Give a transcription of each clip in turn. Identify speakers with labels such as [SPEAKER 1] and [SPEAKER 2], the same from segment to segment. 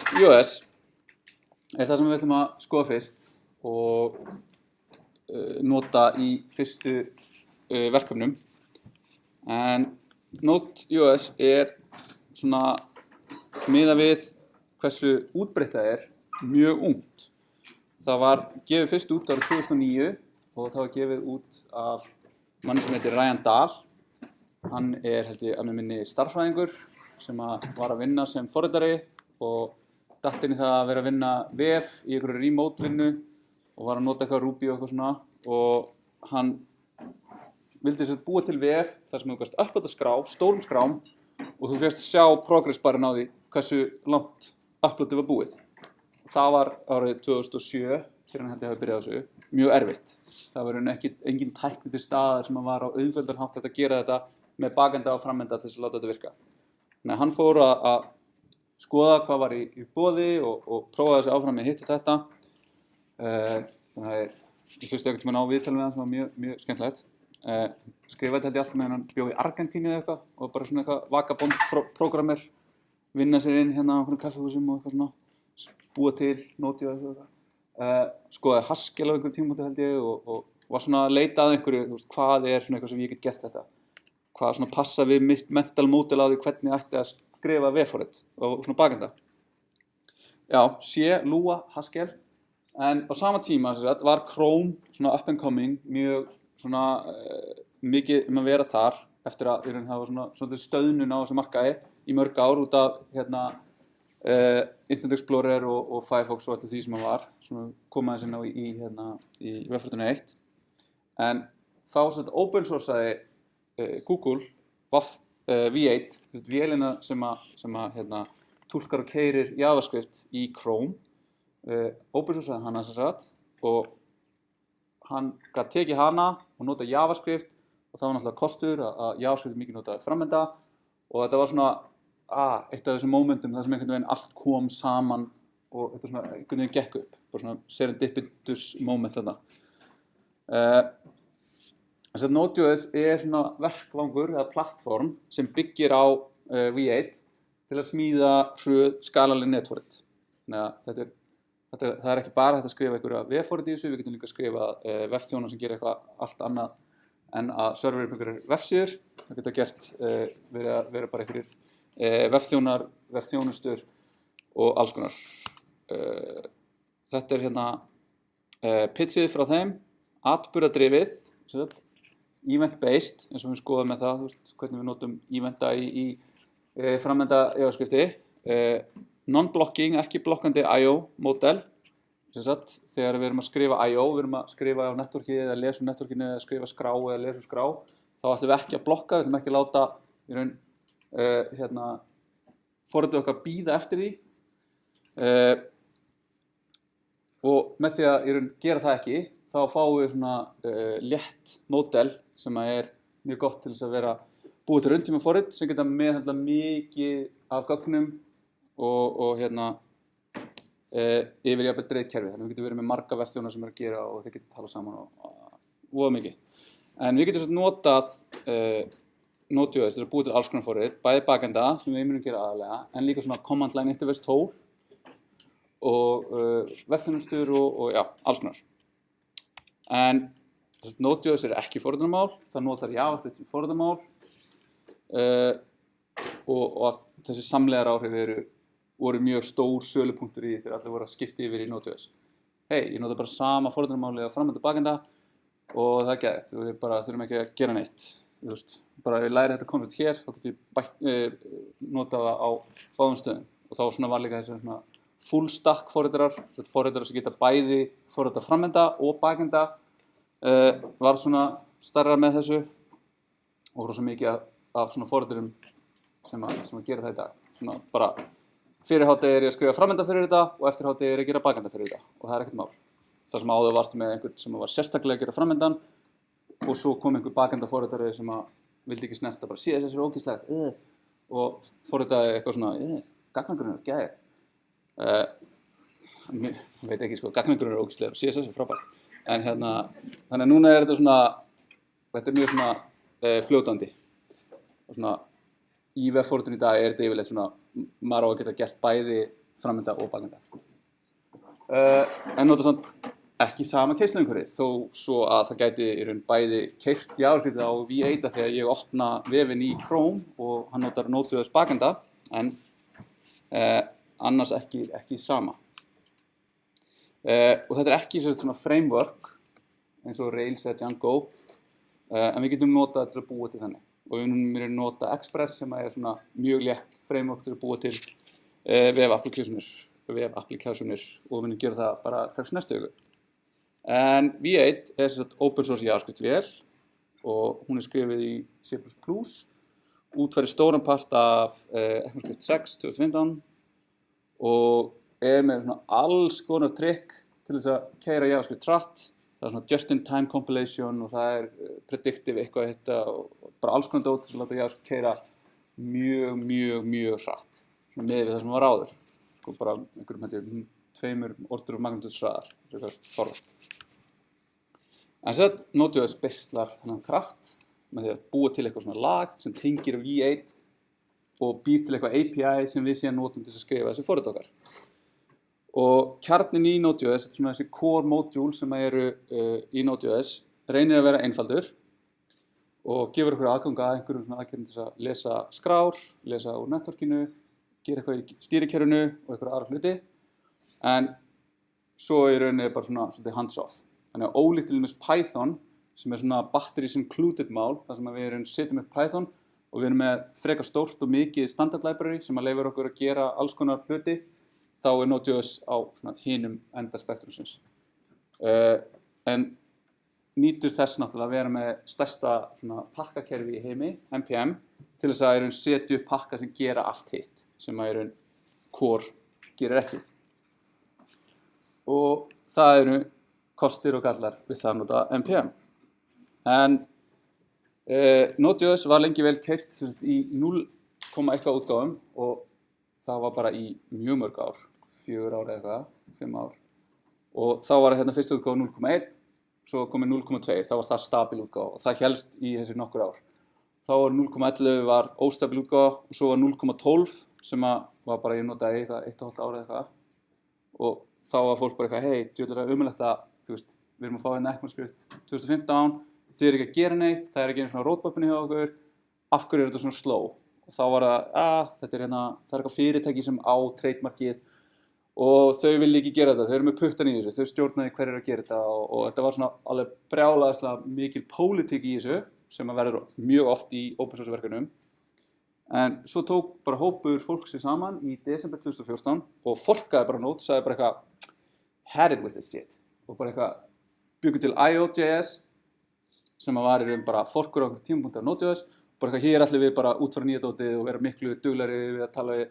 [SPEAKER 1] Node.js er það sem við ætlum að skoða fyrst og nota í fyrstu verkefnum. En Node.js er svona miðað við hversu útbreitt það er mjög ungt. Það var gefið fyrst út árið 2009 og það var gefið út af manni sem heitir Ryan Dahl. Hann er held ég að mig minni stærðfræðingur sem var að vinna sem forritari og datt inn í það að vera að vinna vef í einhverju remote vinnu og var að nota eitthvað Ruby og eitthvað svona og hann vildi sér búa til vef þar sem þú gast upplota skrá, stórum skrám og þú fékkst sjá progress barinn á því hversu langt upplotið var búið. Það var árið 2007 þegar hann held ég hafi byrjað þessu, mjög erfitt. Það var engin tækni til staðar sem var á auðveldan hátt að gera þetta með bakenda og framenda til þess að láta þetta virka. Þannig að hann fór að skoða hvað var í boði og prófaði þessi áfram með hitt og þetta. Þannig að ég hlusti einhvern tímann á viðtalið með hann sem var mjög skemmtilegt. Skrifaði þetta held ég alltaf með hann bjó í Argentínu eða eitthvað og bara svona eitthvað vagabond-prógrammir vinna sér inn hérna á einhverjum kaffihúsum og eitthvað svona. Búa til, Node.js og eitthvað. Skoðaði Haskell á einhverjum tímamóti held ég og var svona að leita að einhverju, hvað er svona eitthvað sem ég get gert þetta. Hvað svona passa við mitt mental model á því hvernig ég ætti að skrifa vefforrit og svona bakenda. Já, C, Lua, Haskell. En á sama tíma var Chrome svona up and coming, mjög svona mikið að vera þar eftir að það var svona stöðnun á þessu markaði í mörg ár út af Internet Explorer og Firefox og allir því sem hann var svona komaði sinna í vefforritinu 1 en þá open sourceaði Google V8 vélina sem túlkar og keyrir JavaScript í Chrome open sourceaði hana og hann gat tekið hana og nota JavaScript og það var náttúrulega kostur að JavaScript er mikið notað framenda og þetta var svona eitt af þessum momentum þar sem einhvern veginn allt kom saman og þetta svona einhvern veginn gekk upp, bara svona serendipitous moment þarna. Þess að Node.js er svona verkvangur eða plattform sem byggir á V8 til að smíða hröð skalaleg netforrit. Þannig að það er ekki bara hægt að skrifa einhverja vefforrit í þessu, við getum líka að skrifa vefþjóna sem gerir eitthvað allt annað en að server einhverjar vefsíður. Það geta gert vera bara einhverjir vefþjónar, vefþjónustur og alls konar. Þetta er hérna pitchið frá þeim, atburðadrifið, event-based, eins og við skoðum með það, hvernig við notum eventa í framenda JavaScripti, non-blocking, ekki blokkandi I.O. model, þegar við erum að skrifa I.O., við erum að skrifa á networkið eða lesa um networkinu eða skrifa skrá eða lesa um skrá, þá ætlum við ekki að blokka, við ætlum ekki að láta í raun forritið okkar bíða eftir því og með því að gera það ekki þá fáum við svona létt módel sem er mjög gott til þess að vera búið til runntíma forrit sem geta meðhandla mikið af gögnum og yfir jafnvel dreifð kerfi þannig að við getum verið með marga vefþjóna sem að gera og þeir geta tala saman og mikið en við getum notað Node.js er að búið til alls konar forrit, bæði bakenda sem við munum gera aðalega, en líka svona command line interface tool og vefþjónustur og já, alls konar. En Node.js er ekki forritunarmál, það notar JavaScript sem forritunarmál og þessi samlegar áhrif voru mjög stór sölupunktur í því þegar allir voru að skipta yfir í Node.js. Ég nota bara sama forritunarmáli á framöndu bakenda og það er geðvægt, við bara þurfum ekki að gera neitt. Bara ef ég læri þetta koncept hér þá getur ég nota það á báðum stöðum og þá var líka þessi full stack forritarar sem geta bæði forrita framenda og bakenda var svona stærra með þessu og voru svo mikið af svona forriturum sem að gera það í dag svona bara fyrir hádegi er ég að skrifa framenda fyrir þetta og eftir hádegi er ég að gera bakenda fyrir þetta og það er ekkert mál þar sem áður varstu með einhvern sem var sérstaklega að gera framendan og svo kom einhver bakenda forritari sem að vildi ekki snerta bara CSS er ógeðslegt og forritaði eitthvað svona gagnagrunnur, geðveikt. Ég veit ekki gagnagrunnur er ógeðslegur og CSS er frábært. En þannig að núna er þetta svona, þetta er mjög svona fljótandi. Og svona í vefforritinu í dag er þetta yfirleitt svona, maður á að geta gert bæði framenda og bakenda. En nota samt ekki sama keisluumhverfið, þó svo að það gæti í raun bæði keyrt JavaScript á V8 þegar ég opna vefinn í Chrome og hann notar Node.js bakenda, en annars ekki sama. Og þetta ekki svona framework eins og Rails eða Django, en við getum notað til að búa til þannig. Og við munum nota Express sem svona mjög létt framework til að búa til web-applikationir og við munum gera það bara strax næstu viku. En V8 sem sagt open source JavaScript vél og hún skrifið í C++, útfærir stóran part af ECMAScript 6 2015 og með svona alls konar trikk til þess að keyra JavaScript hratt. Það svona just-in-time compilation og það predictive eitthvað hitta og bara alls konar dót til að láta JavaScript keyra mjög hratt. Svona með við það sem var áður. Sko bara einhverjum 2 ordur of magnitude hraðar. Það forvært. En svo að Node.js beislar þennan kraft með því að búa til eitthvað svona lag sem tengir V8 og býr til eitthvað API sem við síðan notum til að skrifa þessi forrit okkar. Og kjarnin í Node.js, svona þessi core module sem eru í Node.js, reynir að vera einfaldur og gefur okkur aðgang að einhverjum svona aðgerðum til að lesa skrár, lesa úr networkinu, gera eitthvað í stýrikerfinu og einhverja aðra hluti. En svo í rauninni bara svona hands-off. Þannig að ólíkt til dæmis Python, sem svona batteries included mál, þar sem við setjum upp Python og við erum með frekar stórt og mikið standard library sem að leyfir okkur að gera alls konar hluti, þá Node.js á hinum enda spektrumsins. En nýtur þess náttúrulega að vera með stærsta pakkakerfi í heimi, NPM, til þess að setja upp pakka sem gera allt hitt, sem að core gerir ekki. Og það eru kostir og gallar við það að nota NPM. En Node.js var lengi vel keyrt í 0,1 útgáfum og það var bara í mjög mörg ár, 4 ár eða eitthvað, 5 ár. Og þá var hérna fyrsta útgáfa 0,1, svo komið 0,2, þá var það stabil útgáfa og það hélst í þessi nokkur ár. Þá var 0,11 var óstabil útgáfa og svo var 0,12 sem var bara ég notaði eitthvað 1,5 ár eða eitthvað. Og þá var fólk bara eitthvað, hei, djöfull umulegt að, við erum að fá hérna ECMAScript 2015, þið ekki að gera neitt, það ekki einu svona roadmapinu hjá okkur, af hverju þetta svona slow? Og þá var það, þetta það eitthvað fyrirtæki sem á trademarkið og þau vilja ekki gera þetta, þau eru með puttan í þessu, þau stjórnaði hverju að gera þetta og þetta var svona alveg brjálæðislega mikil pólitík í þessu sem að verður mjög oft í open source verkefnum. En svo tók bara hópur fólk sig saman í desember 2014 og forkaði bara Node, sagði bara eitthvað had it with this shit og bara eitthvað byggu til IO.js sem var í raun bara forkur á einhverjum tímapunkti af Node.js bara eitthvað hér ætlum við bara útfæra nýja dótið og vera miklu duglegri við að tala við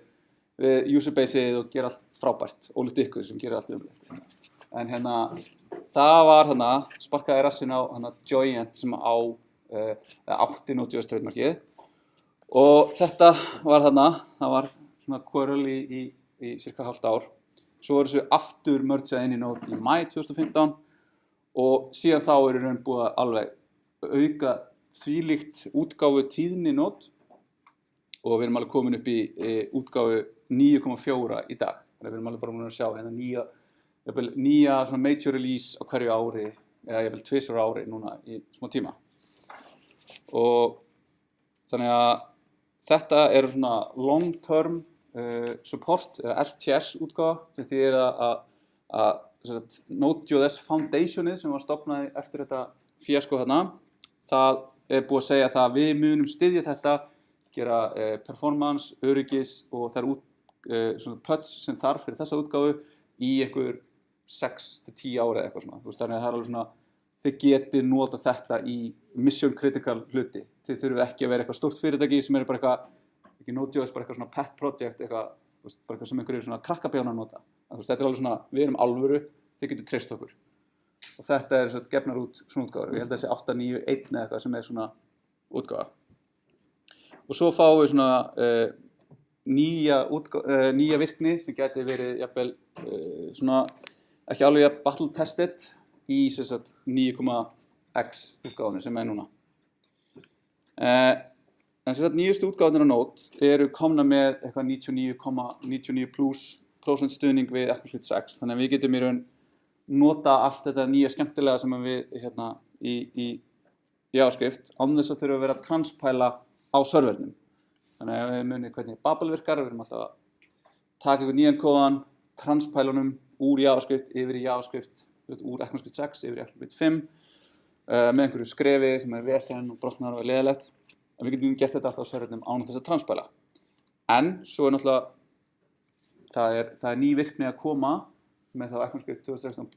[SPEAKER 1] userbaseið og gera allt frábært ólíkt ykkur sem gerir allt umlegt. En það var sparkaði rassinn á Joyent sem átti Node.js trademarkið og þetta var það var svona quarrel í cirka hálft ár. Svo þessu aftur mergeað inn í Node í maí 2015 og síðan þá í raun búið að alveg auka þvílíkt útgáfu tíðni Node og við erum alveg komin upp í útgáfu 9,4 í dag. Þannig við erum alveg bara búin að sjá nýja svona major release á hverju ári eða jafnvel 2 ári núna í smá tíma. Og þannig að þetta eru svona long term support eða LTS útgáfa sem þýðir að Node.js Foundationið sem var stofnað eftir þetta fíasko það búið að segja það að við munum styðja þetta, gera performance, öryggis og það svona puts sem þarf fyrir þessa útgáfu í einhver 6 til 10 ára eða eitthvað svona. Þannig að það alveg svona þið getið nota þetta í mission critical hluti. Þið þurfið ekki að vera eitthvað stórt fyrirtæki sem bara eitthvað ekki Node.js, bara eitthvað svona pet project, bara eitthvað sem einhverjir svona krakkabjánar nota. Þetta alveg svona, við erum alvöru, þið getur treyst okkur. Og þetta gefnar út svona útgáfur. Ég held að þessi 891 eða eitthvað sem svona útgáfa. Og svo fáum við svona nýja virkni sem gæti verið jafnvel svona ekki alveg battle tested í 9,x útgáfunni sem núna. En nýjustu útgáfunir á Node eru komna með eitthvað 99,99+ 100% stuðning við ECMAScript 6, þannig að við getum í raun nota allt þetta nýja skemmtilega sem við hérna í JavaScript án þess að þurfa að vera að transpæla á servernum. Þannig að við munum hvernig Babel virkar, við erum alltaf að taka einhvern nýjan kóðan, transpælunum úr JavaScript yfir í JavaScript, úr ECMAScript 6 yfir í ECMAScript 5 með einhverju skrefi sem vesen og brotnar og leiðilegt. En við getum gert þetta alltaf á servernum án þess að transpæla. En svo náttúrulega það er ný virkni að koma með þá ECMAScript 2016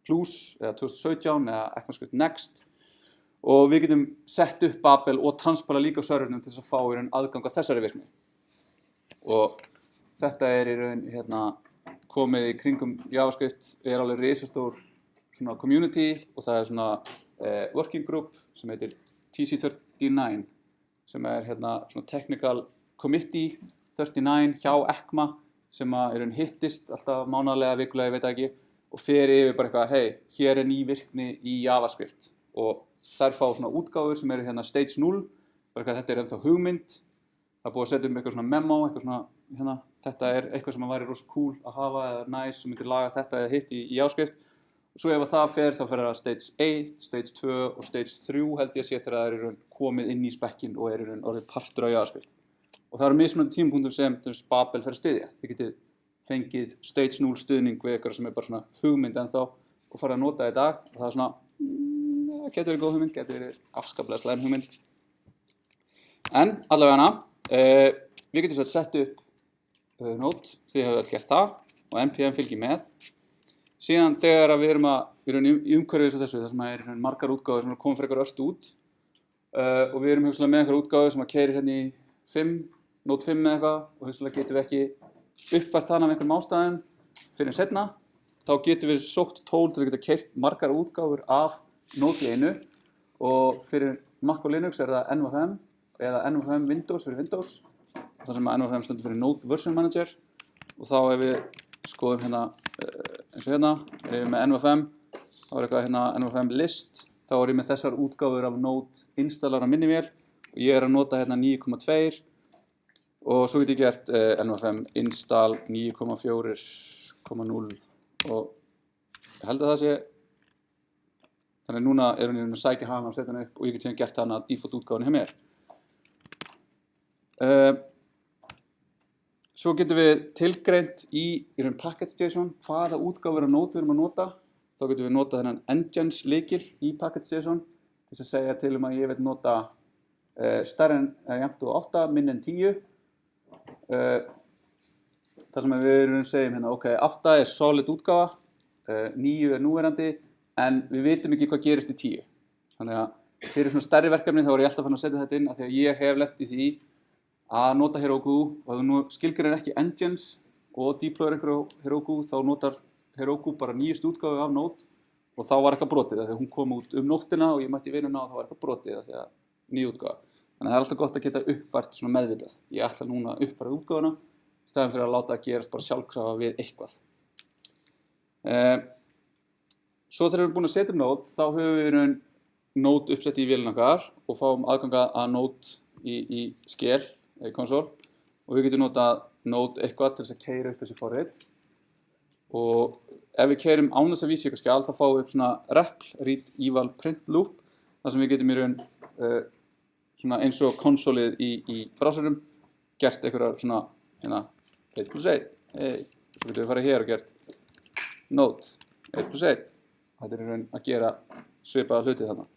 [SPEAKER 1] Plus eða 2017 eða ECMAScript Next og við getum sett upp Babel og transpæla líka á servernum til þess að fá í raun aðgang að þessari virkni. Og þetta er í raun hérna komið í kringum JavaScript, er alveg risastór svona community og það er svona working group sem heitir TC39 sem er hérna svona technical committee 39 hjá ECMA sem er hittist alltaf mánaðarlega, vikulega, ég veit ekki og fer yfir bara eitthvað, hey, hér er ný virkni í JavaScript og þær fá svona útgáfur sem eru hérna stage 0 bara eitthvað, þetta er ennþá hugmynd það er búið að setja eitthvað svona memo eitthvað svona, hérna, þetta er eitthvað sem væri rosa cool að hafa eða nice sem myndir laga þetta eða hitt í JavaScript og svo ef það fer, þá fer það stage 1, stage 2 og stage 3 held ég að sé þegar það er komið inn í spekkin og er orðið partur af JavaScript. Og það eru mismunandi tímapunktum sem Babel fer að styðja. Þið getið fengið stage 0 stuðning við eitthvað sem er bara svona hugmynd ennþá og farið að nota í dag og það er svona, getur verið góð hugmynd, getur verið afskaplega slæm hugmynd. En allavega við getum svo sett upp Node, þið hafið allt gert það og NPM fylgir með. Síðan þegar við erum í umhverfið svo þessu, þar sem er margar útgáfur sem komið frekar ört út og við erum hugsanlega með einhverja útgáfu sem keyrir hérna í 5, Node 5 eða eitthvað og hugsanlega getum við ekki uppfært hana af einhverjum ástæðum fyrir seinna, þá getum við sótt tól til að geta keyrt margar útgáfur af Node 1 og fyrir Mac og Linux er það NVFM eða NVFM Windows fyrir Windows, þar sem NVFM stendur fyrir Node Version Manager og þá ef við skoðum hérna eins og hérna, er ég með NVFM, þá er eitthvað hérna NVFM list, þá er ég með þessar útgáfur af Node installar á minni vél og ég er að nota hérna 9.2 og svo get ég gert NVFM install 9.4.0 og ég held að það sé, þannig núna er hún að sækja hana og setja hana upp og ég get síðan gert hana default útgáfuna hjá mér. Svo getum við tilgreint í package.json hvaða útgáfur af Node við erum að nota. Þá getum við notað þennan engines lykil í package.json til þess að segja til að ég vil nota stærri en jafnt og 8, minni en 10. Það sem við segjum hérna, ok, 8 er solid útgáfa, 9 er núverandi, en við vitum ekki hvað gerist í 10. Þannig að fyrir svona stærri verkefni þá er ég alltaf fann að setja þetta inn af því að ég hef lent í því að nota Heroku og ef þú skilgreinir ekki engines og deployar einhverju Heroku þá notar Heroku bara nýjust útgáfu af Node og þá var eitthvað brotið þegar hún kom út nóttina og ég mætti í vinnuna og þá var eitthvað brotið þegar ný útgáfa. Þannig að það er alltaf gott að geta uppfært svona meðvitað. Ég ætla núna að uppfæra útgáfuna í staðinn fyrir að láta það gerast bara sjálfkrafa við eitthvað. Svo þegar við erum búin að setja upp Node þá höfum við Node uppsett í vélina okkar og fáum aðganga að Node í skel í konsól og við getum notað Node eitthvað til þess að keyra upp þessi forrit og ef við keyrum án þess að vísa eitthvað skjal þá fáum við upp svona REPL, read, eval, print loop þar sem við getum í raun svona eins og konsólið í browserum gert einhverja svona hérna 1+1 svo getum við farið hér og gert Node 1+1 þetta er í raun að gera svipaða hluti þarna.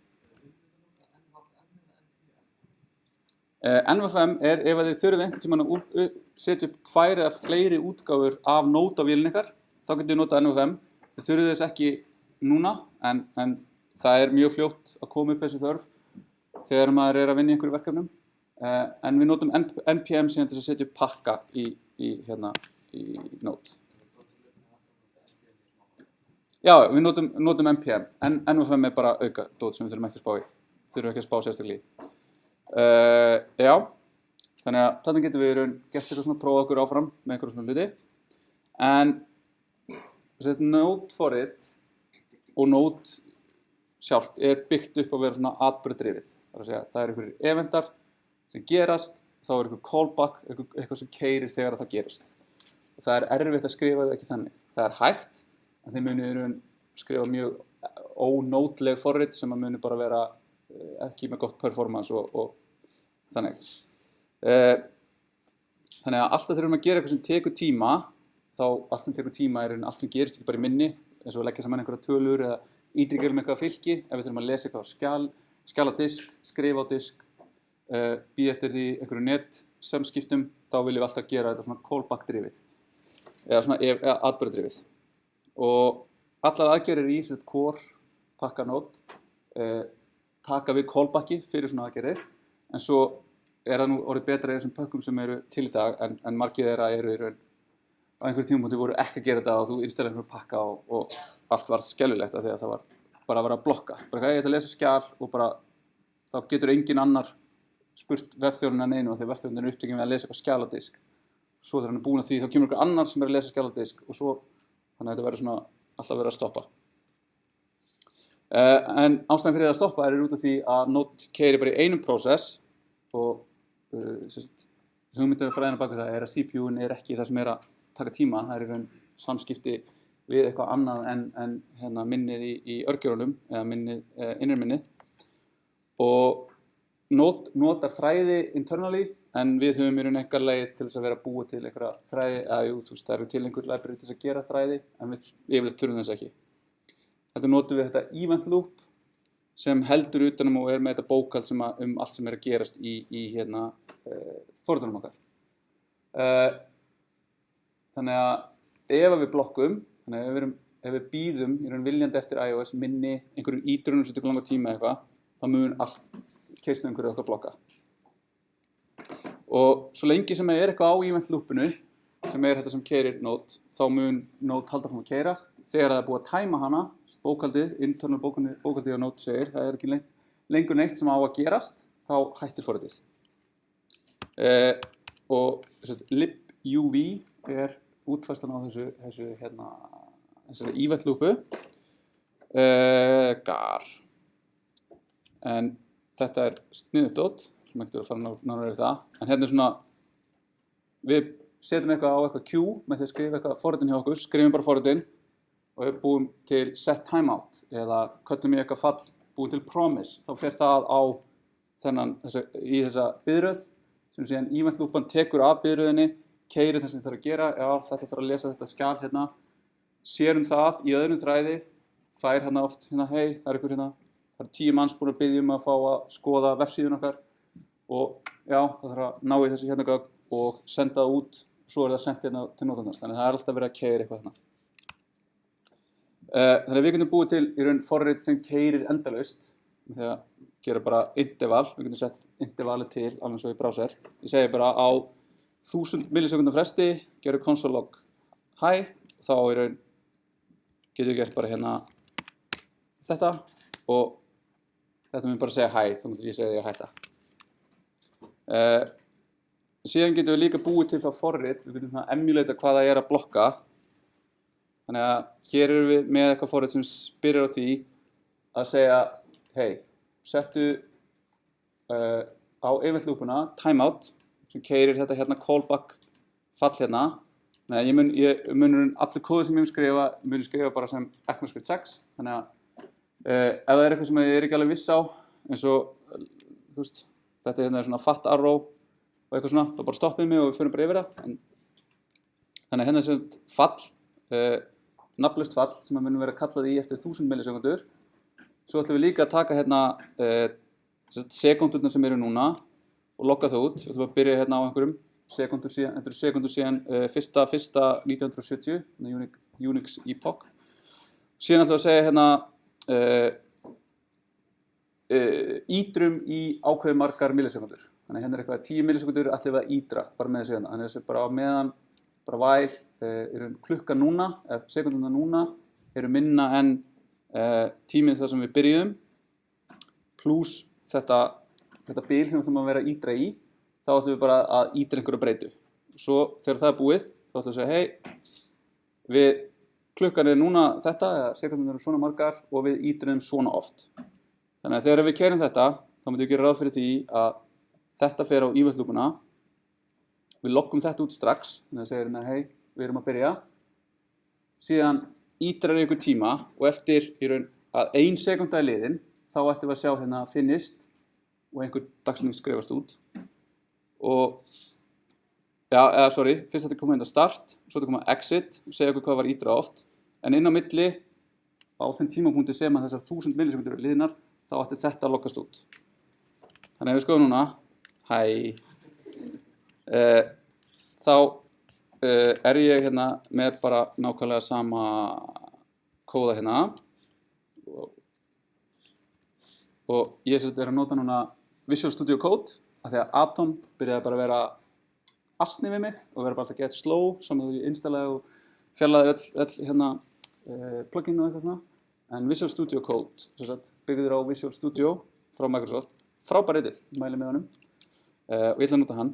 [SPEAKER 1] NVFM er ef þið þurfið einhvern tímann að setja upp 2 eða fleiri útgáfur af Node á vélina ykkar, þá getið þið notað NVFM. Þið þurfið þess ekki núna, en það er mjög fljótt að koma upp þessi þörf þegar maður er að vinna í einhverju verkefnum. En við notum NPM síðan til að setja upp pakka í Node. Já, við notum NPM, en NVFM er bara auka dót sem við þurfum ekki að spá í. Þurfum ekki að spá sérstaklega í. Já, þannig að þannig getum við gert eitthvað svona prófa okkur áfram með einhverjum svona hluti en Node forrit og Node sjálft er byggt upp að vera svona atburðardrifið það er einhverjir eventar sem gerast þá er einhver callback, eitthvað sem keyrir þegar það gerist það erfitt að skrifa þau ekki þannig. Það hægt, en þið munið skrifa mjög ónótleg forrit sem að muni bara vera ekki með gott performance og þannig. Þannig að alltaf þegar við erum að gera eitthvað sem tekur tíma, þá allt sem tekur tíma allt sem gerist ekki bara í minni, eins og að leggja saman einhverja tölur eða ítrykka eitthvað fylki. Ef við þurfum að lesa eitthvað á skjala disk, skrifa á disk, bíða eftir því einhverju netsamskiptum, þá viljum við alltaf gera þetta svona callback-drifið eða svona atburðardrifið. Og allar aðgerðir í core pakkanót taka við callbacki fyrir svona aðgerðir, en svo það nú orðið betra í þessum pökkum sem eru til í dag, en margir þeirra eru á einhverjum tímapunkti voru ekki að gera þetta og þú installar einhverjum pakka og allt var skelfilegt af því að það var bara að vera að blokka. Bara ég ætla að lesa skjal og bara þá getur engin annar spurt vefþjóninn en einu og þegar vefþjóninn er upptekinn við að lesa eitthvað skjal á disk. Svo þegar hann er búinn að því þá kemur einhver annar sem er að lesa skjal á disk og svo þannig að þetta verður svona alltaf verið að stoppa. En ástæðan fyrir að stoppa út af því að Node keyrir bara í einum prósess og hugmyndafræðin á bak við það að CPU-in ekki það sem að taka tíma, það í raun samskipti við eitthvað annað en minnið í örgjörunum eða innriminnið. Og Node notar þræði internally, en við höfum í raun einhver leið til þess að vera að búa til einhverja þræði, það eru til einhver library til þess að gera þræði, en við yfirleitt þurfum þess ekki. Þetta notum við þetta event loop sem heldur utanum og með þetta bókald allt sem að gerast í forritunum okkar. Þannig að ef við blokkum, ef við býðum í raun viljandi eftir iOS minni einhverjum ítrunum sem tekur langa tíma eitthvað, þá mun allt keisnum einhverju okkar blokka. Og svo lengi sem eitthvað á event loopinu, sem þetta sem keyrir Node, þá mun Node halda fram að keyra. Þegar það er búið að tæma hana, bókaldið, internal bókaldið á Node segir, það ekki lengur neitt sem á að gerast, þá hættir forritið. Og libuv útfærslan á þessari event loopu. Gar. En þetta sniðugt dot, sem ekki verður að fara nánar yfir það. En hérna svona, við setjum eitthvað á eitthvað queue með því að skrifa eitthvað forritin hjá okkur, skrifum bara forritin og við búum til set timeout eða köllum í eitthvað fall búum til promise. Þá fer það á í þessa biðröð sem síðan event loopan tekur af biðröðinni, keyrir það sem það þarf að gera, þetta þarf að lesa þetta skjal hérna, sér það í öðrum þræði, fær hérna oft hey, það er 10 manns búin að biðja að fá að skoða vefsíðun okkar og það þarf að ná í þessi hérna gögn og senda það út, svo það sendt hérna til notandans, þannig að það alltaf verið að keyra eitthvað hérna. Þannig að við getum búið til í raun forrit sem keyrir endalaust, þegar gera bara interval, við getum sett intervalið til alveg svo í browser. Ég segi bara á 1000 millisekundar fresti, gerum console log hi, þá í raun getum við gert bara hérna þetta og þetta mun bara segja hi, þá mútum ég segja því að hætta. Síðan getum við líka búið til það forrit, við getum emulata hvað það að blokka. Þannig að hér erum við með eitthvað forrit sem byrjar á því að segja hey, settu á event loopuna timeout sem keyrir þetta hérna callback fall hérna. Nei, allir kóður sem ég mun skrifa bara sem ECMAScript 6. Þannig að ef það eitthvað sem ég ekki alveg viss á, eins og þetta hérna svona fat arrow og eitthvað svona, þá bara stoppið mig og við förum bara yfir það. Þannig að hérna svona fall, nafnlaust fall sem að munum vera kallað í eftir 1000 millisekundur. Svo ætlum við líka að taka hérna sekúndurnar sem eru núna og logga það út. Við ætlum að byrja hérna á einhverjum sekundur síðan 1.1.1970, Unix epoch. Síðan ætlum við að segja hérna ítrum í ákveðið margar millisekundur. Þannig hérna eitthvað 10 millisekundur ætlum við að ítra bara með þessu hérna. Þannig þessu bara á meðan, bara while, klukka núna, sekunduna núna, eru minna en tíminn þar sem við byrjuðum, pluss þetta bil sem við ætlum að vera að ítra í, þá ætlum við bara að ítra einhverju breytu. Svo þegar það er búið, þá ætlum við að segja, klukkan núna þetta, eða sekundunum eru svona margar og við ítrum svona oft. Þannig að þegar við keyrum þetta, þá myndum við gera ráð fyrir því að þetta fer á event loopuna. Við loggum þetta út strax, þannig að segja hérna, hey, við erum að byrja, síðan ítrar í einhver tíma og eftir í raun að 1 sekúnda er liðin, þá ættum við að sjá hérna finished og einhver dagsetning skrifast út. Og, fyrst þetta koma hérna start, svo þetta koma exit og segja okkur hvað var ídrað oft. En inn á milli, á þeim tímapunkti sem að þessar 1000 millisekundur eru liðnar, þá ætti þetta að lokkast út. Þannig ef við skoðum núna, þá ég hérna með bara nákvæmlega sama kóða hérna og ég er að nota núna Visual Studio Code af því að Atom byrjaði bara að vera asni við mig og vera bara alltaf get slow saman þegar ég installaði og fjarlæði öll hérna plugin og eitthvað svona. En Visual Studio Code byggður á Visual Studio frá Microsoft, frábær ridill, mæli með honum og ég ætla að nota hann.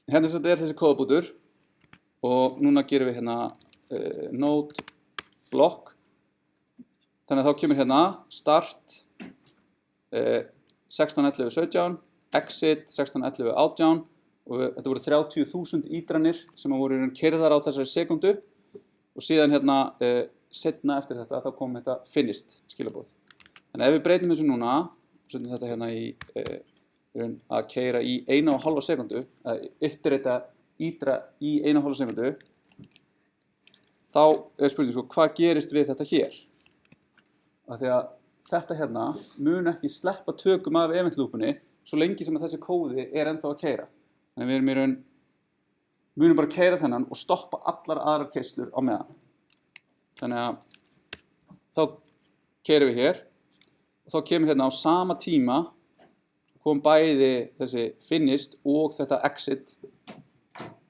[SPEAKER 1] Hérna er þessi kóðabútur og núna gerum við hérna node block, þannig að þá kemur hérna start 16.11.17, exit 16.11.18 og þetta voru 30.000 ítranir sem voru keyrðar á þessari sekundu og síðan hérna seinna eftir þetta þá kom þetta finished skilaboð. Þannig að ef við breytum þessu núna og setjum þetta hérna í að keyra í 1,5 sekundu, að iterata ítra í 1,5 sekundu, þá er spurning sko, hvað gerist við þetta hér? Af því að þetta hérna mun ekki sleppa tökum af event loopunni svo lengi sem að þessi kóði er ennþá að keyra. Þannig við erum munum bara keyra þennan og stoppa allar aðrar keyslur á meðan. Þannig að þá keyrum við hér og þá kemur hérna á sama tíma kom bæði þessi finished og þetta exit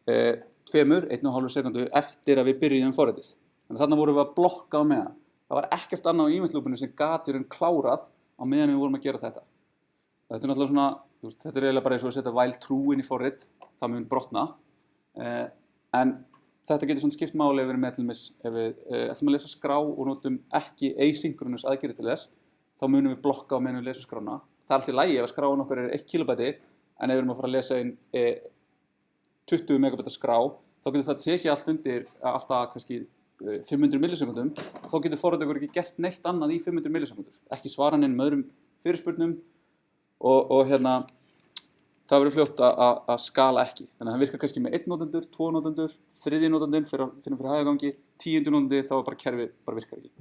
[SPEAKER 1] 1,5 sekundu eftir að við byrjuðum forritið. Þannig að þarna vorum við að blokka á meðan. Það var ekkert annað á event loopinu sem gat í raun klárað á meðan við vorum að gera þetta. Þetta er náttúrulega svona, þetta er eiginlega bara eins og að setja while true inn í forrit, það mun brotna. En þetta getur svona skipt máli ef við erum með til dæmis, ef við ætlum að lesa skrá og notum ekki asynchronous aðgerðir til þess, þá munum við blokka á meðan við lesum skrána. Það er alltaf í lagi ef skráin okkar er 1 kilobæti, en ef við erum að fara að lesa inn 20 megabæta skrá, þá getur það tekið allt undir alltaf kannski 500 millisekundum, þá getur forritið okkur ekki gert neitt annað í 500 millisekundur. Ekki svara neinum öðrum fyrirspurnum og hérna, það verður fljótt að skala ekki. Þannig að það virkar kannski með 1 notendur, 2 notendur, 3. notendinn fyrir hægagangi, 10. notendinn þá bara kerfið bara virkar ekki.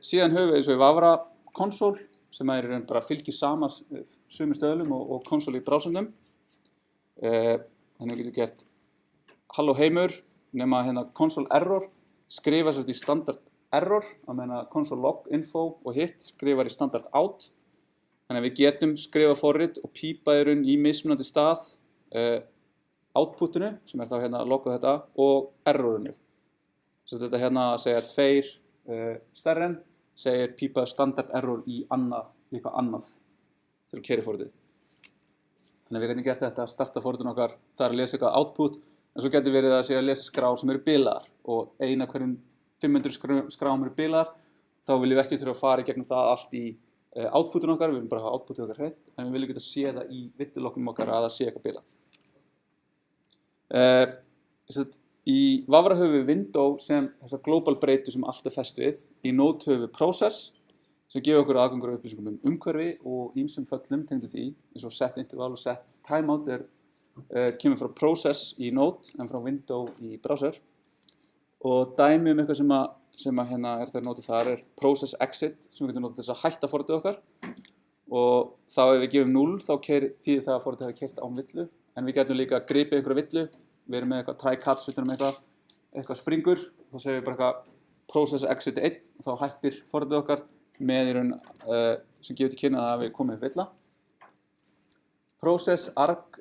[SPEAKER 1] Síðan höfum við eins og í Vavra konsól sem er bara fylgir sama sömu stöðlum og konsól í brásendum. Þannig við getum gert halló heimur nema hérna console error skrifa sérst í standard error á meðan console log info og hit skrifar í standard out. Þannig að við getum skrifa forrit og pípa í mismunandi stað outputinu sem er þá hérna að logga þetta og errorinu. Svo þetta hérna að segja 2 stærri en segir pípa standard error í eitthvað annað þegar keyrir forritið. Þannig að við getum gert þetta að starta forritinu okkar, það er að lesa eitthvað output, en svo getur verið að segja að lesa skrár sem eru bilaðar og eina hverjum 500 skrám eru bilaðar, þá viljum við ekki þurfa að fara í gegnum það allt í outputinu okkar, við viljum bara hafa outputinu okkar hreint, en við viljum geta sé það í villilokkunum okkar að það sé eitthvað bilað. Í Vavra höfum við window sem þessa global breytu sem allt er fest við, í Node höfum við process, sem gefur okkur aðgangur að upplýsingum umhverfi og ýmsum föllum tengdu því, eins og set interval og set timeout kemur frá process í Node en frá window í browser. Og dæmi eitthvað sem hérna er þegar notið þar er process exit sem við getum notið þess að hætta forritið okkar og þá ef við gefum 0 þá þýðir það að forritið hefur keyrt án villu en við getum líka gripið einhverja villu, við erum með eitthvað try catch utan eitthvað springur þá segjum við bara eitthvað process exit 1 og þá hættir forritið okkar með í raun sem gefur til kynna að við komum með villa. Process arg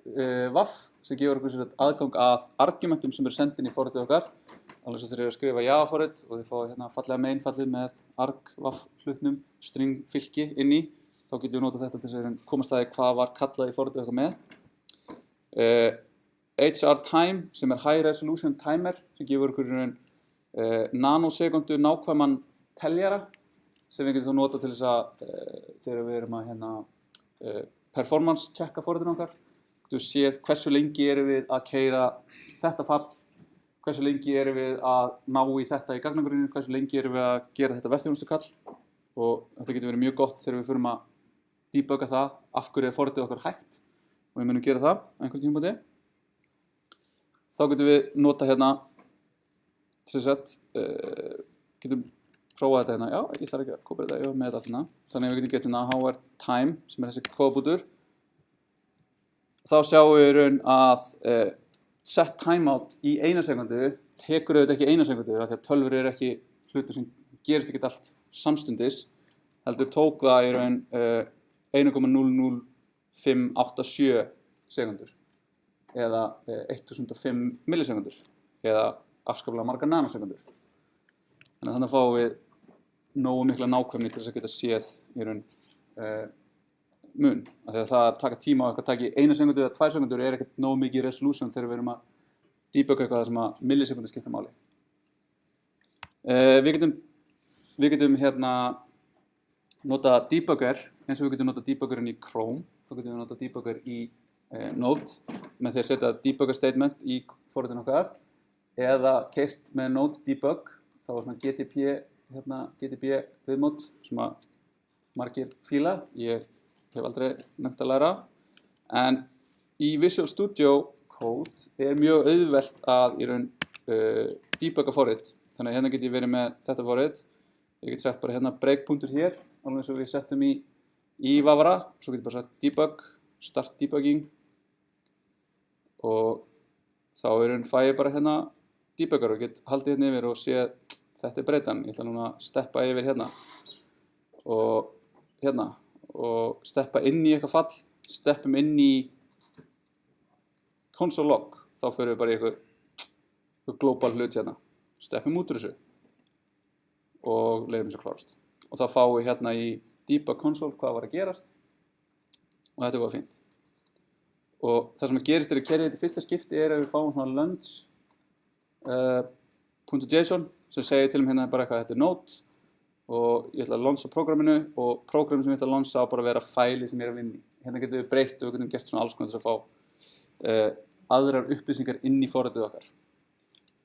[SPEAKER 1] vaff sem gefur okkur aðgang að argumentum sem eru sendin í forritið okkar. Alveg svo þegar ég að skrifa Java forrit og þið fá hérna fallega mainfallið með arg vaff hlutnum, string fylki inn í. Þá getum við notað þetta til þess að komast að hvað var kallað í forritið okkar með. HR time sem er high resolution timer sem gefur okkur í raun nanosekundu nákvæman teljara sem við getum þá notað til þess að þegar við erum að performance checka forritinu okkar. Getum séð hversu lengi erum við að keyra þetta fall, hversu lengi erum við að ná í þetta í gagnagrunninn, hversu lengi erum við að gera þetta vestþjónustukall, og þetta getur verið mjög gott þegar við förum að debugga það, af hverju forritið okkar hægt, og við munum gera það á einhvern tímapunkti. Þá getum við nota hérna, getum prófað þetta hérna, já, ég þarf ekki að kópa þetta, með þetta hérna. Þannig að við getum gett hérna hour time, sem þessi kóðabútur. Þá sjáum við í raun að set timeout í 1 sekundu tekur auðvitað ekki 1 sekundu, af því að tölvur ekki hlutur sem gerist ekki allt samstundis, heldur tók það í raun 1,00587 sekundur eða 1005 millisekundur eða afskaplega margar nanosekundur. Þannig að fáum við nógu mikla nákvæmni til þess að geta séð í raun mun. Af því að það að taka tíma á eitthvað taki 1 sekundu eða 2 sekundur ekkert nógu mikið resolution þegar við erum að debugga eitthvað sem að millisekundur skipta máli. Við getum hérna nota debugger eins og við getum nota debuggerinn í Chrome. Þá getum við nota debugger í Node með því að setja debugger statement í forritinu okkar eða keyrt með Node debug. Það var svona GDB viðmót sem að margir fíla. Ég hef aldrei nefnt að læra. En í Visual Studio Code mjög auðvelt að í raun debugga forrit. Þannig að hérna get ég verið með þetta forrit. Ég get sett bara hérna breakpunktur hér, alveg eins og við settum í Vavra. Svo get ég bara sett debug, start debugging og þá í raun fæ ég bara hérna debuggar og get haldið hérna yfir og séð þetta breytan. Ég ætla núna að steppa yfir hérna og steppa inn í eitthvað fall, steppum inn í console log, þá förum við bara í eitthvað global hlut hérna, steppum út úr þessu og leiðum þessu klárast. Og þá fáum við hérna í debug console hvað var að gerast og þetta var fínt. Og það sem gerist þegar ég kerði þetta í fyrsta skipti að við fáum svona launch.json sem segir til hérna bara eitthvað, þetta Node og ég ætla að launcha prógraminu og prógraminu sem ég ætla að launcha á bara að vera fæli sem ég að vinna í. Hérna getum við breytt og við getum gert svona alls konar til að fá aðrar upplýsingar inn í forritið okkar.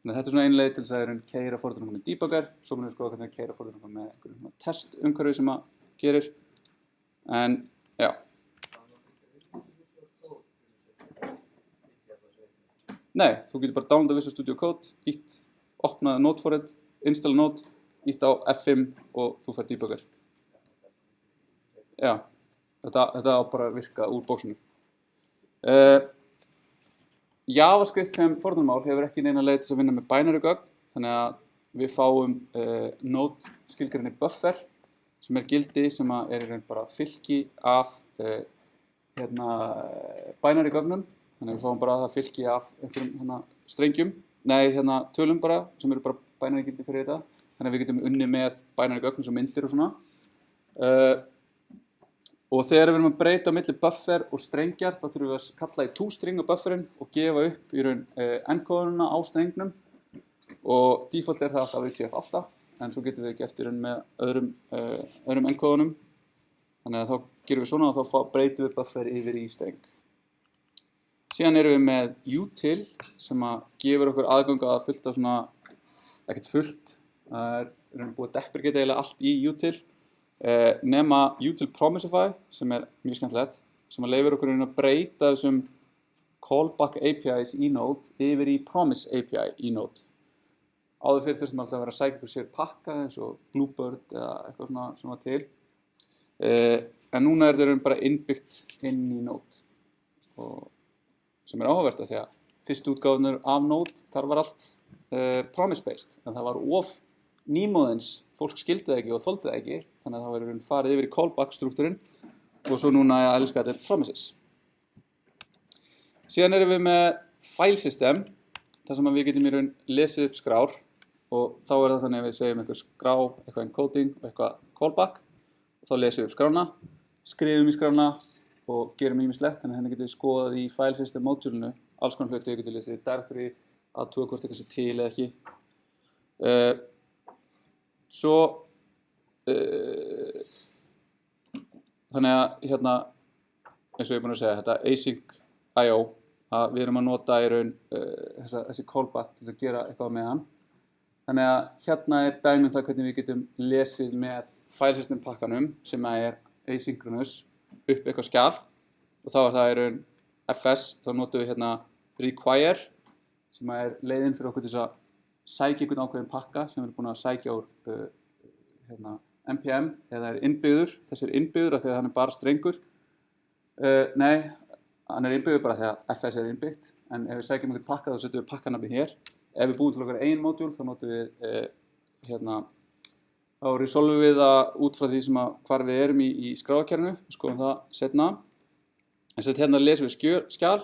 [SPEAKER 1] Þannig að þetta svona ein leið til þess að keyra forritinu okkar með debugger, svo munum við skoða hvernig að keyra forritinu okkar með einhverjum testumhverfi sem að gerir. En já. Nei, þú getur bara downloada Visual Studio Code, opna Node forrit, installa Node, ítt á F5 og þú fær debugger. Já, þetta á bara að virka úr bóksinu. JavaScript sem forritunarmál hefur ekki neina leið til að vinna með binary gögn, þannig að við fáum Node skilgreini buffer sem gildi sem í raun bara fylki af binary gögnum. Þannig að við fáum bara það fylki af einhverjum strengjum, tölum bara, sem eru bara binary gildi fyrir þetta. Þannig að við getum unnið með binary gögn og myndir og svona. Og þegar við erum að breyta á milli buffer og strengjar, þá þurfum við að kalla í toString á bufferinn og gefa upp í raun encodunina á strengnum. Og default það alltaf UTF-8, en svo getum við gert í raun með öðrum encodunum. Þannig að þá gerum við svona og þá breytum við buffer yfir í streng. Síðan erum við með util sem gefur okkur aðgang að fullt af svona, ekkert fullt, það búið að deprecate eiginlega allt í util, nema util promisify sem mjög skemmtilegt, sem leyfir okkur að breyta þessum callback APIs í Node yfir í promise API í Node. Áður fyrir þurftum alltaf að vera að sækja ykkur sér pakka eins og Bluebird eða eitthvað svona sem var til. En núna þetta bara innbyggt inn í Node. Og sem áhugavert af því að fyrstu útgáfunir af Node, þar var allt promise-based, en það var of nýmóðins, fólk skildi það ekki og þoldi það ekki, þannig að það var farið yfir í callback-struktúrin og svo núna að elska þetta promises. Síðan erum við með file system, þar sem við getum í raun lesið upp skrár og þá það þannig að við segjum einhver skrá, eitthvað encoding og eitthvað callback og þá lesum við upp skrána, skrifum í skrána og gerum ýmislegt, þannig að hérna getum við skoðað í file system módulinu alls konar hluti, við getum lesið directory, aðtuga hvort eitthvað sé til eða ekki. Þannig að hérna eins og ég er búinn að segja, þetta async IO, að við erum að nota í raun þessi callback til að gera eitthvað með hann. Þannig að hérna er dæmi um það hvernig við getum lesið með filesystem pakkanum sem er asynchronous upp eitthvað skjal og þá er það í raun FS, þá notum við hérna require sem er leiðin fyrir okkur til að sækja einhvern ákveðin pakka sem við erum búin að sækja úr npm eða er innbyggður, þessi er innbyggður af því að hann er bara strengur. Nei, hann er innbyggður bara því að FS er innbyggt, en ef við sækjum einhvern pakka þá setjum við pakkanafni hér. Ef við búum til okkar einn módjúl þá notum við þá resolvum við það út frá því sem hvar við erum í skráarkerfinu, við skoðum það seinna. En sett hérna lesum við skjal,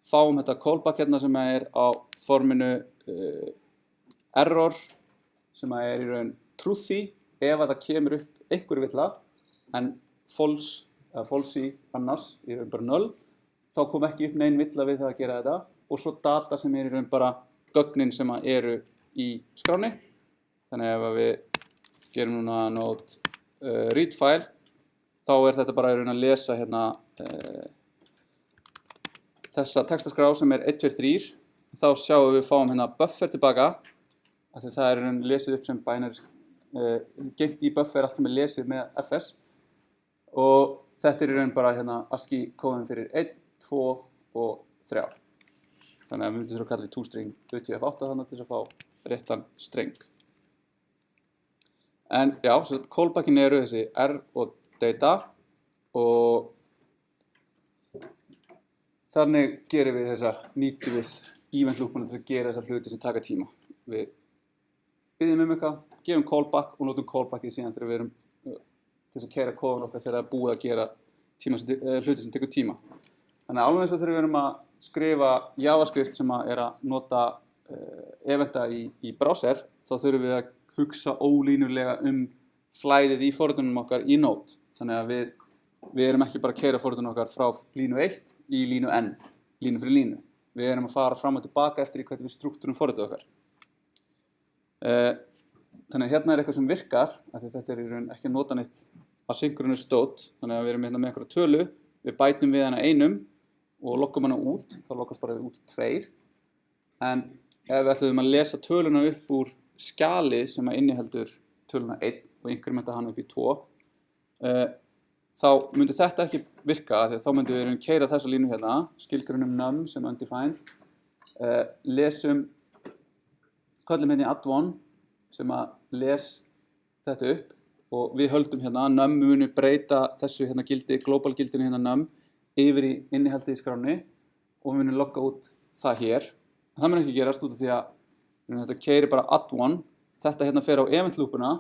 [SPEAKER 1] fáum þetta callback hérna sem er á forminu error sem er í raun truthy ef að það kemur upp einhver villa en false eða falsy annars í raun bara null, þá kom ekki upp nein villa við það að gera þetta og svo data sem er í raun bara gögnin sem eru í skráni. Þannig ef við gerum núna node read file þá er þetta bara í raun að lesa hérna þessa textaskrá sem er 1, 2, 3. Þá sjáum við fáum hérna buffer tilbaka af því það er í raun lesið upp sem binary geymt í buffer allt sem er lesið með FS og þetta er í raun bara hérna ASCII kóðin fyrir 1, 2 og 3. Þannig að við myndum þurfa að kalla í toString UTF-8 þannig til að fá réttan streng. En já, svo callbackin eru þessi R og data og þannig gerum við nýtum við event loopuna til að gera þessar hluti sem taka tíma. Við byggjum eitthvað, gefum callback og notum callbackið síðan þegar við erum til að keyra kóðan okkar þegar það er búið að gera hluti sem tekur tíma. Þannig að alveg eins og þegar við erum að skrifa JavaScript sem er að nota eventa í browser, þá þurfum við að hugsa ólínulega flæðið í forritunum okkar í Node. Þannig að við erum ekki bara að keyra forritunum okkar frá línu 1 í línu n, línu fyrir línu. Við erum að fara fram og tilbaka eftir í hvernig við struktúrum forritið okkar. Þannig að hérna er eitthvað sem virkar, af því þetta er í raun ekki að nota neitt asynchronous state, þannig að við erum hérna með einhverja tölu, við bætum við hana einum og loggum hana út, þá loggast bara út 2. En ef við ætlum að lesa töluna upp úr skjali sem inniheldur töluna 1 og inkrementa hana upp í 2, þá myndi þetta ekki virka, því að þá myndum við keyra þessa línu hérna, skilgreinum num sem undefined, lesum, köllum hérna í add1 sem að les þetta upp og við höldum hérna að num muni breyta þessu hérna gildi, global gildinu hérna num, yfir í innihaldið í skráni og við munum logga út það hér. Það mun ekki gerast út af því að þetta keyrir bara add1, þetta hérna fer á event loopuna,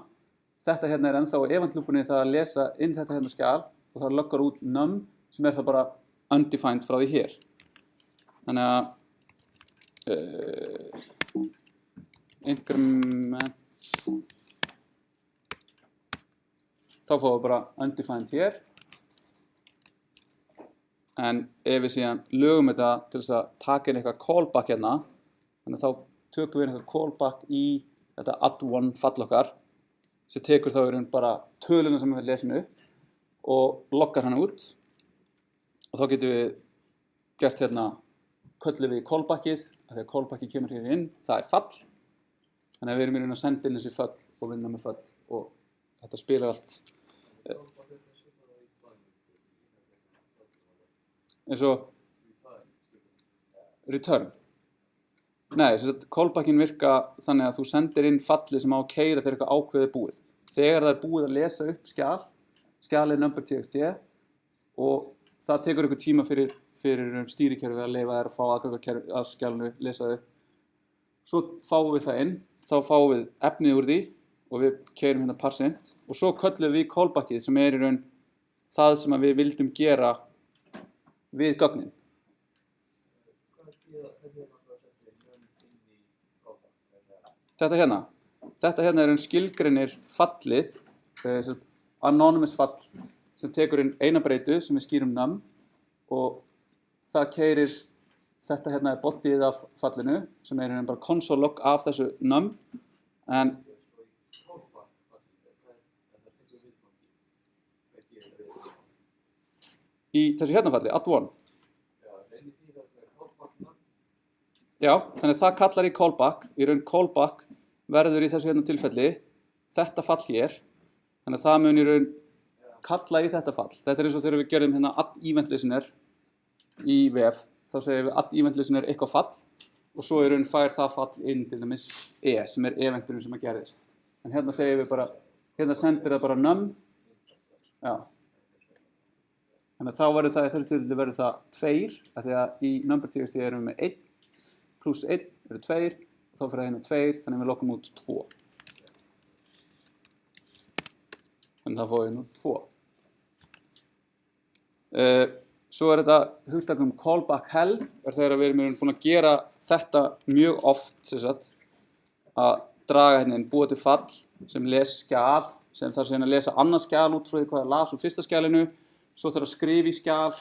[SPEAKER 1] þetta hérna er ennþá á event loopunni það að lesa inn þetta hérna skjal og það loggar út num sem er það bara undefined frá því hér. Þannig að increment þá fáum við bara undefined hér. En ef við síðan lögum þetta til þess að taka inn eitthvað callback hérna, þannig að þá tökum við eitthvað callback í þetta add1 fall okkar sem tekur þá í raun bara töluna sem við lesum upp og loggar hana út og þá getum við gert hérna, köllum við callbackið, af því að callbackið kemur hér inn, það er fall, þannig að við erum í raun að senda inn þessi fall og vinna með fall og þetta spilar allt eins og return. Nei, callbackin virka þannig að þú sendir inn fallið sem á að keyra þegar eitthvað ákveðið er búið. Þegar það er búið að lesa upp skjalið number.txt og það tekur eitthvað tíma fyrir stýrikerfið að leyfa þær að fá aðgang að skjalinu, lesa þau. Svo fáum við það inn, þá fáum við efnið úr því og við keyrum hérna parsint og svo köllum við callbackið sem er í raun það sem við vildum gera við gögnin. Þetta hérna er skilgreinir fallið, anonymous fall sem tekur inn eina breytu sem við skýrum num og það keyrir, þetta hérna er bodyið af fallinu sem er bara console log af þessu num en í þessu hérna falli, add1. Já, þannig að það kallar í callback, í raun callback verður í þessu hérna tilfelli þetta fall hér, þannig að það mun í raun kalla í þetta fall. Þetta er eins og þegar við gerðum hérna add event listener í VF, þá segir við add event listener eitthvað fall og svo í raun fær það fall inn til dæmis sem er eventurinn sem að gerðist. En hérna segir við bara, hérna sendir það bara num, já. Þannig að þá verður það, í þessu tilfelli verður það 2, af því að í number.txt erum við með 1 pluss 1 eru 2, og þá fyrir það hérna 2, þannig að við lokum út 2. Þannig að það fóðum við nú 2. Svo er þetta hugtak callback hell, er þegar við erum búin að gera þetta mjög oft, sem sagt, að draga hérna inn, búa til fall sem les skjal, sem þarf síðan að lesa annað skjal út frá því hvað það las úr fyrsta skjalinu, svo þarf að skrifa í skjal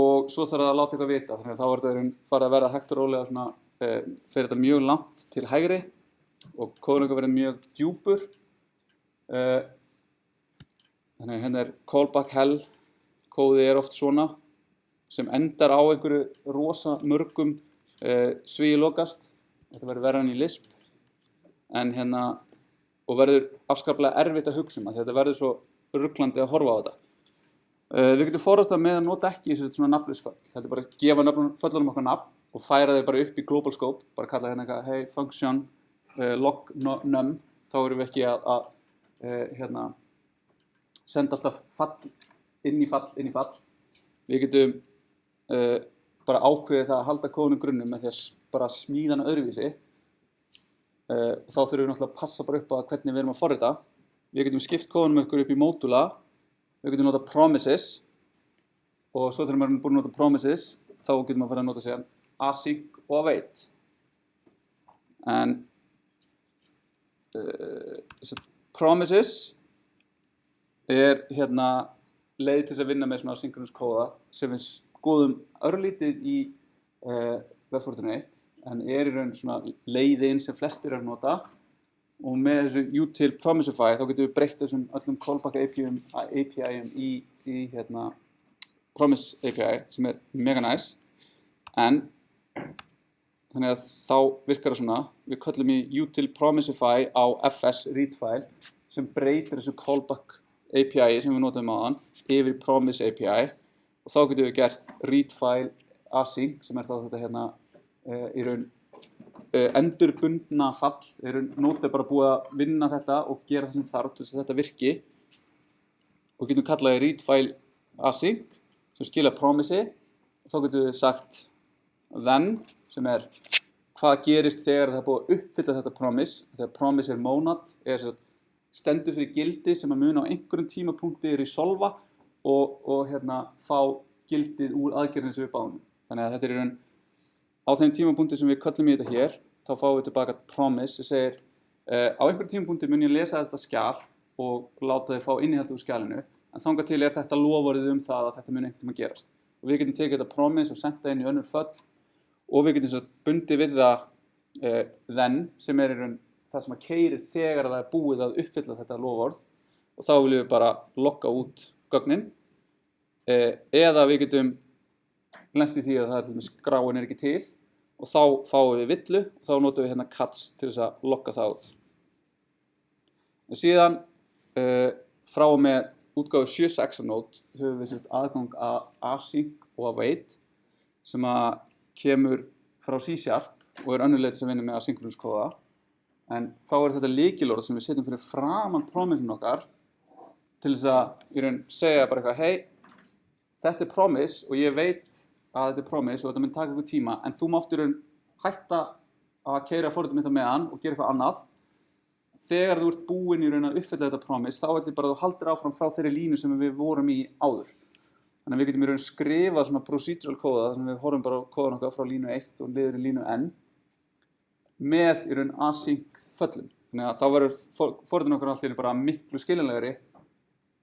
[SPEAKER 1] og svo þarf að láta eitthvað vita. Þannig að þá er þetta farið að verða hægt og rólega svona, fyrir þetta mjög langt til hægri og kóðunum verður mjög djúpur. Þannig að hérna er callback hell, kóði er oft svona, sem endar á einhverju rosa mörgum svíi lokast. Þetta verður verðan í Lisp, en hérna, og verður afskaplega erfitt að hugsa þetta verður svo ruglandi að horfa á þetta. Við getum forðast það með að nota ekki svona nafnlaus föll. Þetta er bara að gefa föllunum okkar nafn og færa þau bara upp í global scope, bara kalla hérna eitthvað, hey, function, log num, þá erum við ekki að hérna, senda alltaf fall, inn í fall. Við getum bara ákveðið það að halda kóðunum grunnum með því að bara smíða hana öðruvísi. Þá þurfum við náttúrulega að passa bara upp á hvernig við erum að forrita. Við getum skipt kóðunum ykkur upp í módula. Við getum nota promises og svo þegar maður er búin að nota promises þá getum maður að fara að nota síðan async og await. En promises er hérna leið til þess að vinna með svona asynchronous kóða sem við skoðum örlítið í Web Fortran 1 en er í raun svona leiðin sem flestir er að nota. Og með þessu util promisify þá getum við breytt þessum öllum callback API-um í hérna, promise API sem er mega nice. En þannig að þá virkar það svona, við köllum í util promisify á fs read file sem breytir þessu callback API sem við notum áðan yfir promise API og þá getum við gert read file async sem er þá þetta hérna í raun endurbundna fall, Node er bara búið að vinna þetta og gera það sem þarf til þess að þetta virki og getum kallaði read file async sem skila promise og þá getum við sagt then sem er hvað gerist þegar það er búið að uppfylla þetta promise þegar promise er monad eða stendur fyrir gildi sem að mun á einhverjum tímapunkti resolva og hérna fá gildið úr aðgerðinu sem við báðum. Þannig að þetta er í raun á þeim tímapunkti sem við köllum í þetta hér þá fáum við tilbaka promise sem segir á einhverjum tímapunkti mun ég lesa þetta skjal og láta þið fá innihald úr skjalinu en þangað til er þetta loforðið það að þetta mun einhvern tíma gerast og við getum tekið þetta promise og senda það inn í önnur föll og við getum bundið við það then sem er í raun það sem að keyrir þegar það er búið að uppfylla þetta loforð og þá viljum við bara logga út gögnin eða við getum lent í því að það er skráin er ekki til og þá fáum við villu og þá notum við hérna cuts til þess að logga það út. Og síðan frá og með útgáfu 7.6 af Node höfum við aðgang að async og await sem að kemur frá C# og er önnur leið sem vinnur með asynchronous kóða en þá er þetta lykilorð sem við setjum fyrir framan promisein okkar til þess að í raun segja bara eitthvað hey, þetta er promise og ég veit að þetta er promise og þetta mun taka ykkur tíma en þú mátt í raun hætta að keyra forritið mitt á meðan og gera eitthvað annað þegar þú ert búinn í raun að uppfylla þetta promise þá ætlum bara að þú haldir áfram frá þeirri línu sem við vorum í áður þannig að við getum í raun skrifað svona procedural kóða þar sem við horfum bara á kóðan okkar frá línu 1 og liður í línu n með í raun async föllum þannig að þá verður forritinu okkar allir bara miklu skiljanlegri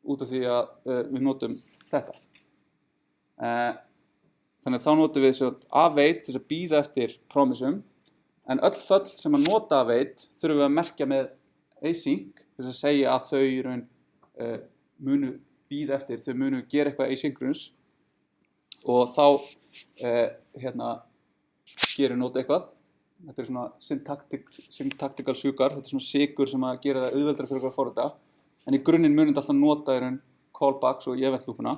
[SPEAKER 1] út af því að við notum þetta Þannig að þá notum við await til að bíða eftir promisum en öll föll sem að nota await þurfum við að merkja með async til að segja að þau í raun munu bíða eftir, þau munu gera eitthvað asynchronous og þá gerir Node eitthvað. Þetta svona syntactical sugar, þetta svona sykur sem að gera það auðveldara fyrir okkur að forrita, en í grunninn munum þetta alltaf nota í raun callbacks og event-lúpuna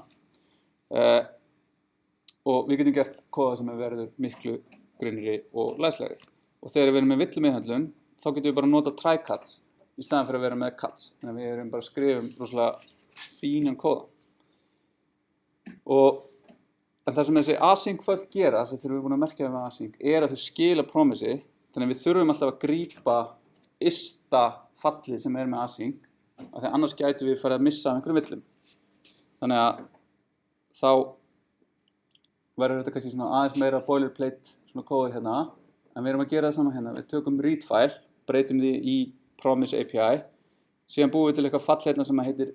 [SPEAKER 1] og við getum gert kóða sem verður miklu grunnri og læslegri. Og þegar við erum með villumeðhöndlun, þá getum við bara nota try-cuts í staðan fyrir að vera með cuts. Þannig að við erum bara að skrifa rosalega fínan kóða. En það sem þessi async-föll gera, sem þegar við erum búin að merkja það með async, er að þau skila promisi, þannig að við þurfum alltaf að grípa ysta fallið sem með async, af því annars gætum við farið að missa af einhverjum villum. Þannig að þá verður þetta kannski svona aðeins meira boilerplate svona kóði hérna, en við erum að gera það saman hérna. Við tökum read file, breytum því í promise API, síðan búum við til eitthvað fall hérna sem heitir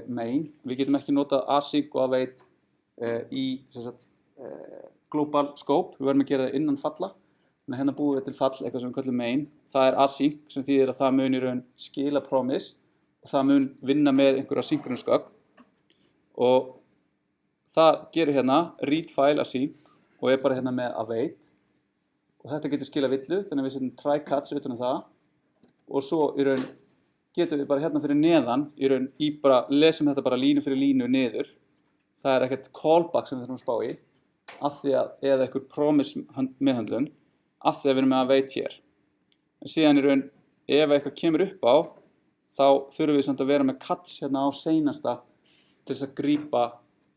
[SPEAKER 1] main. Við getum ekki notað async og await í global scope, við verðum að gera það innan falla, en hérna búum við til fall eitthvað sem við kallum main. Það er async sem þýðir að það mun í raun skila promise og það mun vinna með einhverja synchronous gögn og það gerir hérna read file async og er bara hérna með await og þetta getur skila villu, þannig að við setjum try cuts utan það og svo í raun getum við bara hérna fyrir neðan í raun bara lesum þetta bara línu fyrir línu niður. Það er ekkert callback sem við þurfum að spá í af því að, eða einhver promise meðhöndlun af því að við erum með await hér. En síðan í raun, ef eitthvað kemur upp á, þá þurfum við samt að vera með cuts hérna á seinasta til þess að grípa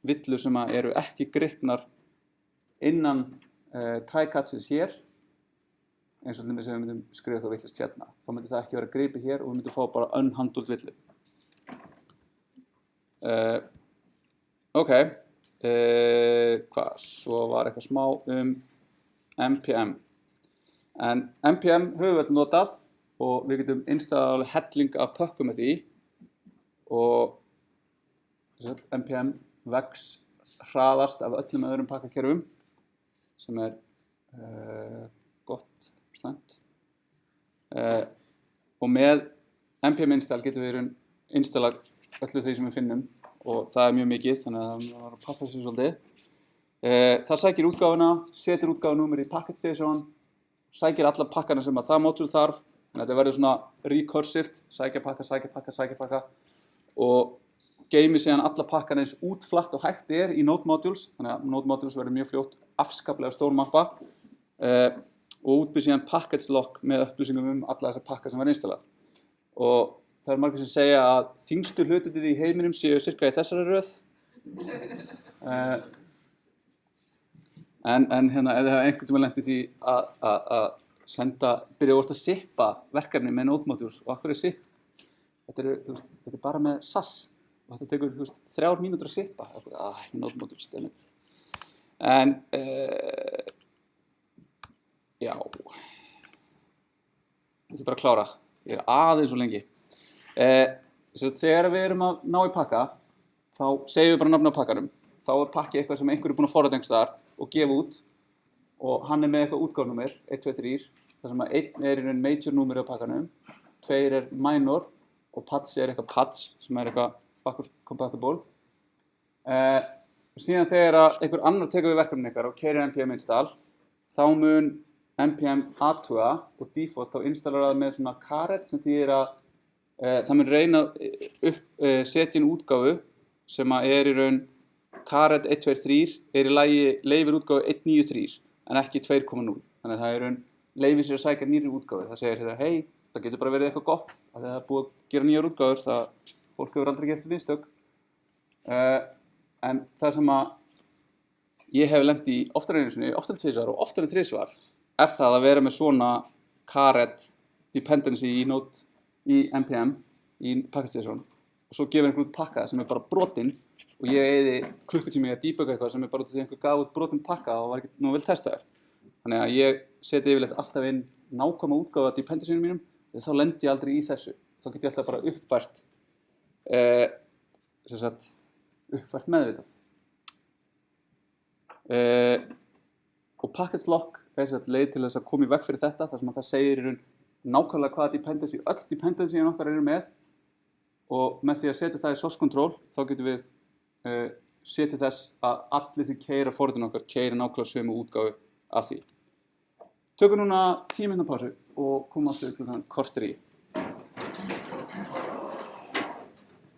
[SPEAKER 1] villur sem eru ekki gripnar innan try cutsins hér, eins og til þess að við myndum skrifa eitthvað villust hérna. Þá myndi það ekki vera gripið hér og við myndum fá bara unhandled villu. Ok, svo var eitthvað smá NPM. En NPM höfum við notað og við getum installað alveg helling af pökkum með því og NPM vex hraðast af öllum öðrum pakkakerfum sem gott slæmt. Og með NPM install getum við installað öllu því sem við finnum og það mjög mikið, þannig að það var að passa sér svolítið. Það sækir útgáfuna, setur útgáfunúmer í package JSON, sækir alla pakkana sem að það module þarf, þannig að þetta verður svona recursivt, sækja pakka og geymir síðan alla pakkana eins útflatt og hægt í node modules, þannig að node modules verður mjög fljótt afskaplega stór mappa og útbyr síðan package lock með upplýsingum alla þessa pakka sem var installað. Og það margir sem segja að þyngstu hlutirnir í heiminum séu cirka í þessari röð. En hérna, ef þið hafa einhvern tíma lent í því að byrja að sippa verkefni með node modules og af hverju sip? Þetta er bara með SAS og þetta tekur 3 mínútur að sippa. Node modules, dammit. En, já. Ég ætla bara að klára. Ég er aðeins svo lengi. Þegar við erum að ná í pakka, þá segjum við bara nafn á pakkanum. Þá er pakki eitthvað sem einhver búinn að forrita einhvers staðar og gefa út og hann með eitthvað útgáfunúmer, 1, 2, 3, þar sem að 1 í raun major númeri á pakkanum, 2 minor og patch eitthvað patch sem eitthvað backwards compatible. Síðan þegar einhver annar tekur við verkefnin ykkar og keyrir npm install, þá mun npm athuga og default þá installar það með svona caret sem þýðir að það mun reyna setja inn útgáfu sem í raun caret 1, 2, 3 í lagi leyfir útgáfu 193 en ekki 2.0. Þannig að það í raun leyfir sér að sækja nýrri útgáfu. Það segir hérna, hei, það getur bara verið eitthvað gott að það er búið að gera nýjar útgáfur, það fólk hefur aldrei gert mistök. En það sem að ég hef lent í oftar en einu sinni, oftar en tvisvar og oftar en þrisvar er það að vera með svona caret dependency í node í npm, í package JSON og svo gefur einhvern út pakka sem bara brotinn og ég eyði klukkutími að debugga eitthvað sem bara út af því einhver gaf út brotinn pakka og var ekki nú vel testaður. Þannig að ég seti yfirleitt alltaf inn nákvæma útgáfu af dependencyunum mínum og þá lendi ég aldrei í þessu. Þá get ég alltaf bara uppfært meðvitað. Og package lock er leið til þess að koma í veg fyrir þetta, þar sem að það segir í raun nákvæmlega hvaða dependency, öll dependency okkar eru með og með því að setja það í source control þá getum við sé til þess að allir sem keyra forritun okkar keyra nákvæmlega sömu útgáfu af því. Tökum núna 10 mínútna pásu og komum aftur klukkan korter í.